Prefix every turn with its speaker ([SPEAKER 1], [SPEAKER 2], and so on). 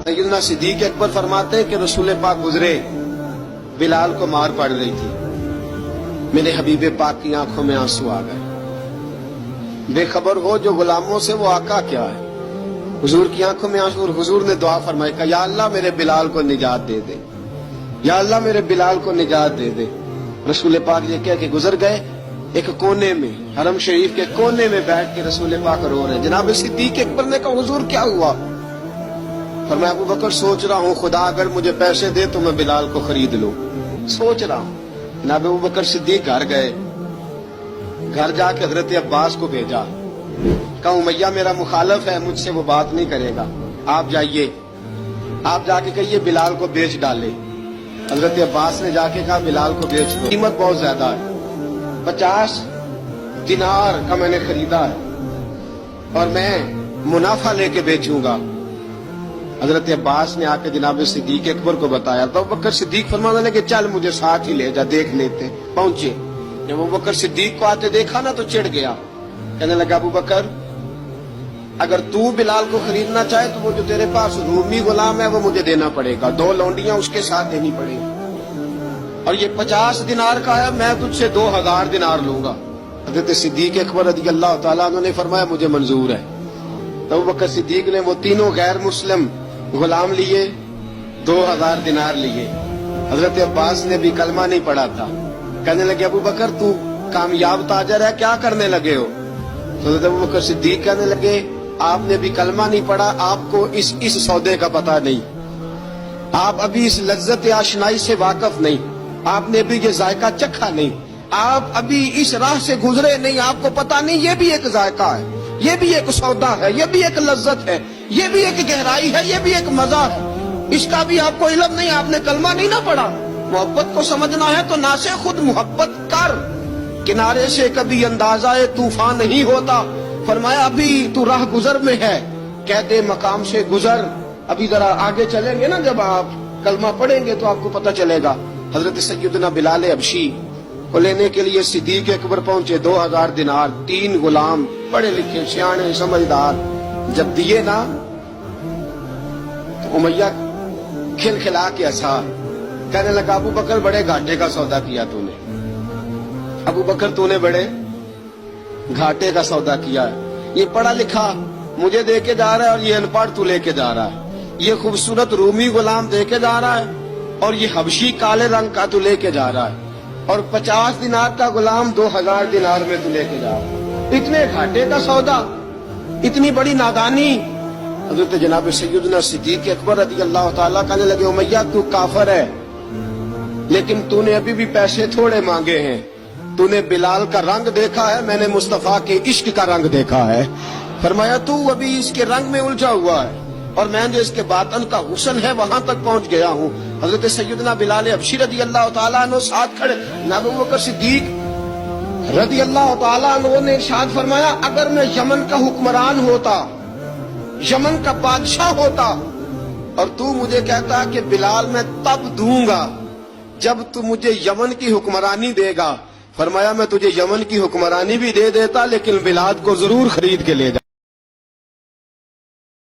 [SPEAKER 1] सैयदना सिद्दीक अकबर फरमाते हैं कि रसूल पाक गुजरे, बिलाल को मार पड़ रही थी, मेरे हबीब पाक की आंखों में आंसू आ गए। बेखबर हो जो गुलामों से वो आका क्या है। हुजूर की आंखों में आंसू, और हुजूर ने दुआ फरमाई कि या अल्लाह मेरे बिलाल को निजात दे दे, या अल्लाह मेरे बिलाल को निजात दे दे। रसूल पाक ये कह के गुजर गए। एक कोने में, हरम शरीफ के कोने में बैठ के रसूल पाक रो रहे। जनाब सिद्दीक अकबर ने कहा हुजूर क्या हुआ? फरमाया अबू बकर सोच रहा हूँ खुदा अगर मुझे पैसे दे तो मैं बिलाल को खरीद लूं, सोच रहा हूँ। जनाब अबू बकर सिद्दीक घर गए, घर जाके हजरत अब्बास को भेजा, कहा उमैया मेरा मुखालिफ है, मुझसे वो बात नहीं करेगा, आप जाइए, आप जाके कहिए बिलाल को बेच डाले। हजरत अब्बास ने जाके कहा बिलाल को बेच दो, कीमत बहुत ज्यादा है, 50 दिनार का मैंने खरीदा है और मैं मुनाफा लेके बेचूंगा। हजरत अब्बास ने आके जनाब सिद्दीक अकबर को बताया तो अबू बकर सिद्दीक फरमाने लगे चल मुझे साथ ही ले जा, देख लेते। पहुंचे, जब अबू बकर सिद्दीक को आते देखा ना तो चिढ़ गया, कहने लगा अबू बकर अगर तू बिलाल को खरीदना चाहे तो वो जो तेरे पास रूमी गुलाम है वो मुझे देना पड़ेगा, 2 लौंडियां उसके साथ देनी पड़ेगी, और ये 50 दिनार का है, मैं तुझसे 2000 दिनार लूंगा। हजरत सिद्दीक अकबर रज़ी अल्लाह तआला अन्हु ने फरमाया मुझे मंजूर है। तो अबू बकर सिद्दीक ने वो तीनों गैर मुस्लिम गुलाम लिए, 2000 दिनार लिए। हजरत अब्बास ने भी कलमा नहीं पढ़ा था, कहने लगे अबू बकर तू कामयाब ताजर है, क्या करने लगे हो? तो हजरत अबू बकर सिद्दीक कहने लगे आपने भी कलमा नहीं पढ़ा, आपको इस सौदे का पता नहीं, आप अभी इस लज्जत आशनाई से वाकफ नहीं, आपने भी ये जायका चखा नहीं, आप अभी इस राह से गुजरे नहीं, आपको पता नहीं ये भी एक जायका है, ये भी एक सौदा है, ये भी एक लज्जत है, ये भी एक गहराई है, ये भी एक मजा है, इसका भी आपको इल्म नहीं, आपने कलमा नहीं ना पढ़ा। मोहब्बत को समझना है तो ना से खुद मोहब्बत कर, किनारे से कभी अंदाजा तूफान नहीं होता। फरमाया अभी तू राह गुजर में है, कहते मकाम से गुजर, अभी जरा आगे चलेंगे ना, जब आप कलमा पढ़ेंगे तो आपको पता चलेगा। हजरत सैयदना बिलाल हबशी को लेने के लिए सिद्दीक अकबर पहुंचे, 2000 दिनार, 3 गुलाम, पढ़े लिखे सियाने समझदार, जब दिए ना तो उमैया खिलखिला के हंसा, कहने लगा अबू बकर बड़े घाटे का सौदा किया तूने, अबू बकर तूने बड़े घाटे का सौदा किया है, ये पढ़ा लिखा मुझे दे के जा रहा है और ये अनपढ़ तू लेके जा रहा है, ये खूबसूरत रूमी गुलाम दे के जा रहा है और ये हबशी काले रंग का तू लेके जा रहा है, और 50 दिनार का गुलाम 2000 दिनार में तू लेके जा रहा है, इतने घाटे का सौदा, इतनी बड़ी नादानी। हजरत जनाब सैयदना सिद्दीक अकबर रज़ी अल्लाह तआला कहने लगे उमैया तू काफिर है, लेकिन तूने अभी भी पैसे थोड़े मांगे हैं, तूने बिलाल का रंग देखा है, मैंने मुस्तफा के इश्क का रंग देखा है। फरमाया तू अभी इसके रंग में उलझा हुआ है और मैं जो इसके बातन का हुस्न है वहां तक पहुंच गया हूँ। हजरत सैयदना बिलाल हबशी रज़ी अल्लाह तआला अन्हु साथ खड़े, जनाब अबू बकर सिद्दीक रज़ी अल्लाह तआला अन्हु ने इरशाद फरमाया अगर मैं यमन का हुक्मरान होता, यमन का बादशाह होता, और तू मुझे कहता कि बिलाल मैं तब दूंगा जब तू मुझे यमन की हुक्मरानी देगा, फरमाया मैं तुझे यमन की हुक्मरानी भी दे देता लेकिन बिलाल को जरूर खरीद के ले जा।